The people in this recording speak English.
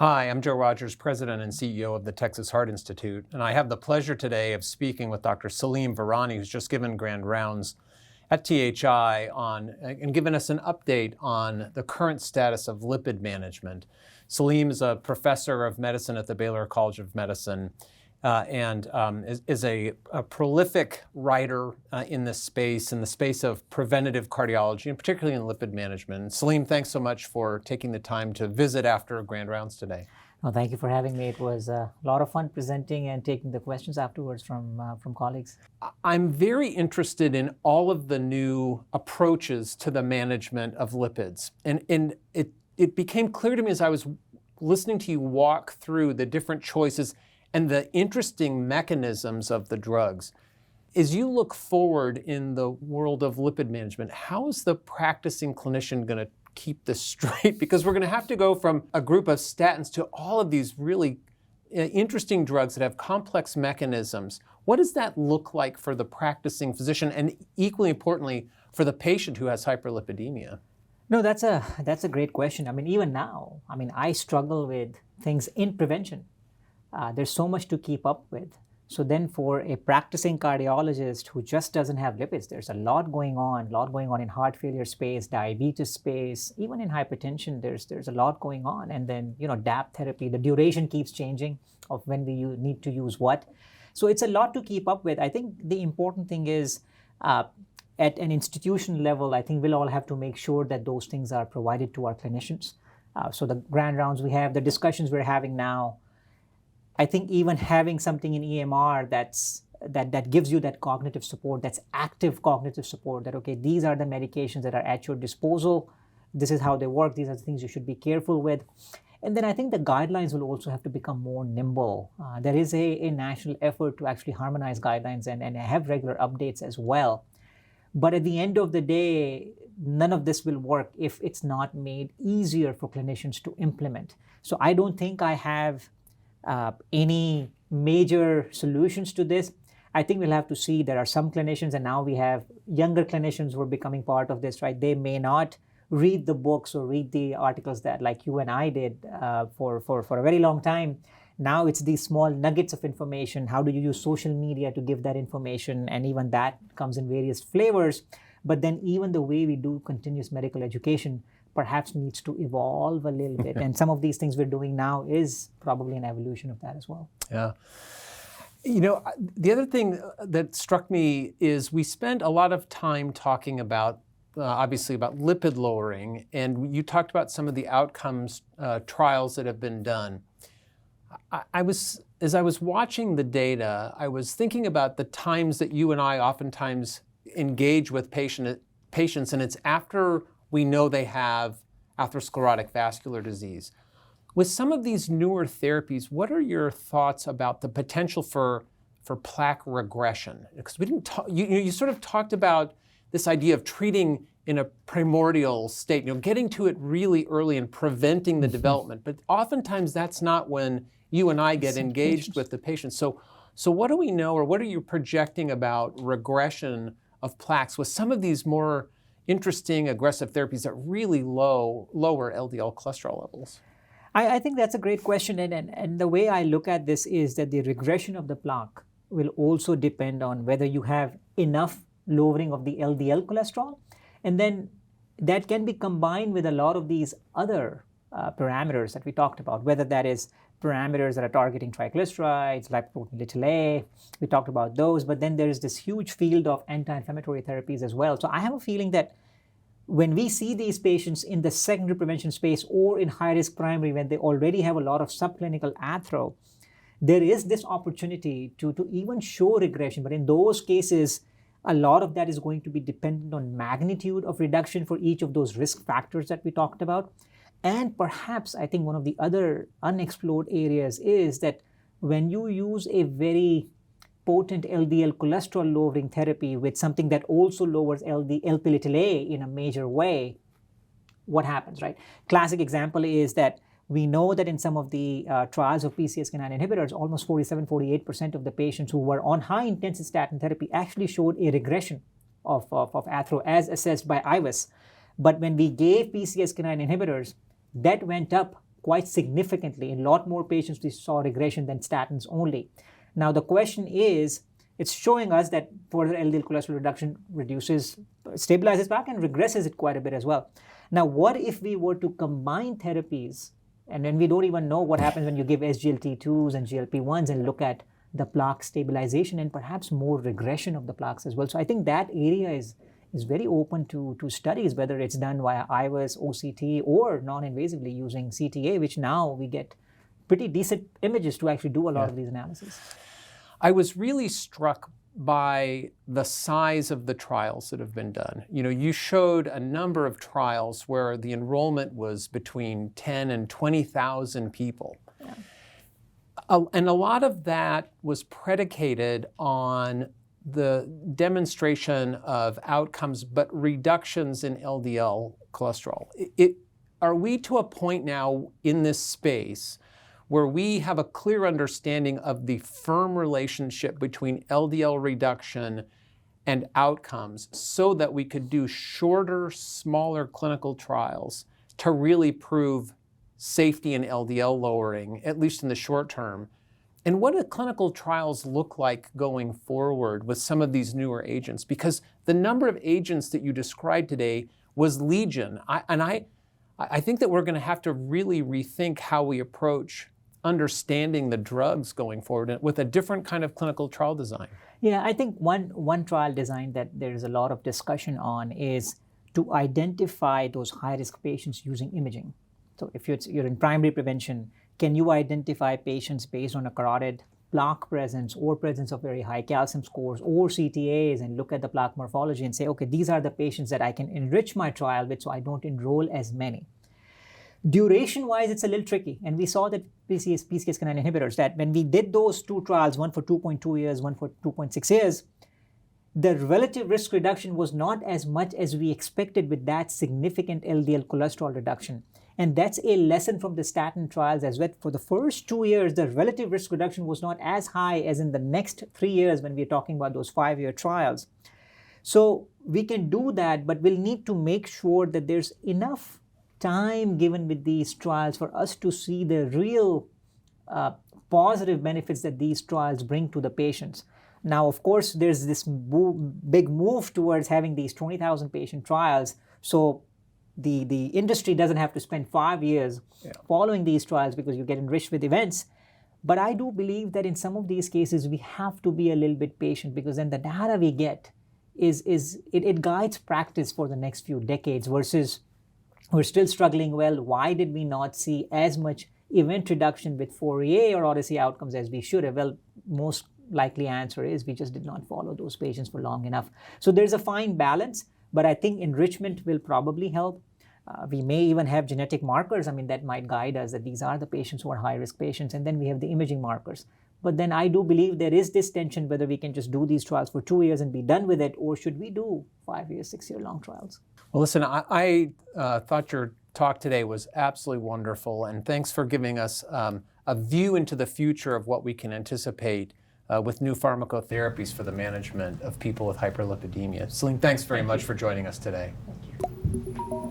Hi, I'm Joe Rogers, President and CEO of the Texas Heart Institute, and I have the pleasure today of speaking with Dr. Salim Virani, who's just given grand rounds at THI and given us an update on the current status of lipid management. Salim is a professor of medicine at the Baylor College of Medicine and is a prolific writer in the space of preventative cardiology, and particularly in lipid management. Salim, thanks so much for taking the time to visit after grand rounds today. Well, thank you for having me. It was a lot of fun presenting and taking the questions afterwards from colleagues. I'm very interested in all of the new approaches to the management of lipids. And it became clear to me as I was listening to you walk through the different choices and the interesting mechanisms of the drugs. As you look forward in the world of lipid management, how is the practicing clinician going to keep this straight? Because we're going to have to go from a group of statins to all of these really interesting drugs that have complex mechanisms. What does that look like for the practicing physician, and equally importantly, for the patient who has hyperlipidemia? No, that's a great question. I mean, even now, I struggle with things in prevention. There's so much to keep up with. So then for a practicing cardiologist who just doesn't have lipids, there's a lot going on in heart failure space, diabetes space, even in hypertension, there's a lot going on. And then, DAP therapy, the duration keeps changing of when we need to use what. So it's a lot to keep up with. I think the important thing is at an institution level, I think we'll all have to make sure that those things are provided to our clinicians. So the grand rounds we have, the discussions we're having now, I think even having something in EMR that gives you that cognitive support, that's active cognitive support, that, okay, these are the medications that are at your disposal. This is how they work. These are the things you should be careful with. And then I think the guidelines will also have to become more nimble. There is a national effort to actually harmonize guidelines and have regular updates as well. But at the end of the day, none of this will work if it's not made easier for clinicians to implement. So I don't think I have any major solutions to this. I think we'll have to see. There are some clinicians, and now we have younger clinicians who are becoming part of this, right? They may not read the books or read the articles that like you and I did for a very long time. Now it's these small nuggets of information. How do you use social media to give that information? And even that comes in various flavors. But then even the way we do continuous medical education perhaps needs to evolve a little bit. And some of these things we're doing now is probably an evolution of that as well. Yeah. The other thing that struck me is we spent a lot of time talking about, obviously, about lipid lowering, and you talked about some of the outcomes trials that have been done. As I was watching the data, I was thinking about the times that you and I oftentimes engage with patients, and it's after we know they have atherosclerotic vascular disease. With some of these newer therapies, what are your thoughts about the potential for plaque regression? Because we didn't talk, you sort of talked about this idea of treating in a primordial state, getting to it really early and preventing the development. But oftentimes that's not when you and I get engaged with the patient. So what do we know, or what are you projecting about regression of plaques with some of these more interesting aggressive therapies that really lower LDL cholesterol levels? I think that's a great question. And the way I look at this is that the regression of the plaque will also depend on whether you have enough lowering of the LDL cholesterol. And then that can be combined with a lot of these other parameters that we talked about, whether that is parameters that are targeting triglycerides, lipoprotein(a). We talked about those, but then there is this huge field of anti-inflammatory therapies as well. So I have a feeling that when we see these patients in the secondary prevention space or in high-risk primary, when they already have a lot of subclinical athero, there is this opportunity to even show regression. But in those cases, a lot of that is going to be dependent on magnitude of reduction for each of those risk factors that we talked about. And perhaps I think one of the other unexplored areas is that when you use a very potent LDL cholesterol lowering therapy with something that also lowers Lp(a) in a major way, what happens, right? Classic example is that we know that in some of the trials of PCSK9 inhibitors, almost 47-48% of the patients who were on high-intensity statin therapy actually showed a regression of athero as assessed by IVUS. But when we gave PCSK9 inhibitors, that went up quite significantly. In a lot more patients, we saw regression than statins only. Now, the question is, it's showing us that further LDL cholesterol reduction stabilizes Plaque and regresses it quite a bit as well. Now, what if we were to combine therapies, and then we don't even know what happens when you give SGLT2s and GLP-1s and look at the plaque stabilization and perhaps more regression of the plaques as well. So I think that area is very open to studies, whether it's done via IVUS, OCT, or non-invasively using CTA, which now we get pretty decent images to actually do a lot of these analyses. I was really struck by the size of the trials that have been done. You know, you showed a number of trials where the enrollment was between 10 and 20,000 people. Yeah. And a lot of that was predicated on the demonstration of outcomes, but reductions in LDL cholesterol. Are we to a point now in this space where we have a clear understanding of the firm relationship between LDL reduction and outcomes so that we could do shorter, smaller clinical trials to really prove safety in LDL lowering, at least in the short term? And what do clinical trials look like going forward with some of these newer agents? Because the number of agents that you described today was legion. I think that we're going to have to really rethink how we approach understanding the drugs going forward with a different kind of clinical trial design. Yeah, I think one trial design that there's a lot of discussion on is to identify those high-risk patients using imaging. So if you're in primary prevention, can you identify patients based on a carotid plaque presence or presence of very high calcium scores or CTAs and look at the plaque morphology and say, okay, these are the patients that I can enrich my trial with so I don't enroll as many. Duration-wise, it's a little tricky. And we saw that PCSK9 inhibitors, that when we did those two trials, one for 2.2 years, one for 2.6 years, the relative risk reduction was not as much as we expected with that significant LDL cholesterol reduction. And that's a lesson from the statin trials as well. For the first 2 years, the relative risk reduction was not as high as in the next 3 years when we're talking about those 5-year trials. So we can do that, but we'll need to make sure that there's enough time given with these trials for us to see the real positive benefits that these trials bring to the patients. Now, of course, there's this big move towards having these 20,000 patient trials. So the industry doesn't have to spend 5 years following these trials because you get enriched with events. But I do believe that in some of these cases, we have to be a little bit patient because then the data we get it guides practice for the next few decades versus we're still struggling. Well, why did we not see as much event reduction with Fourier or Odyssey outcomes as we should have? Well, most likely answer is we just did not follow those patients for long enough. So there's a fine balance, but I think enrichment will probably help. We may even have genetic markers, that might guide us that these are the patients who are high-risk patients, and then we have the imaging markers. But then I do believe there is this tension whether we can just do these trials for 2 years and be done with it, or should we do 5-year, 6-year long trials? Well, listen, I thought your talk today was absolutely wonderful, and thanks for giving us a view into the future of what we can anticipate with new pharmacotherapies for the management of people with hyperlipidemia. Salim, thanks very much for joining us today. Thank you.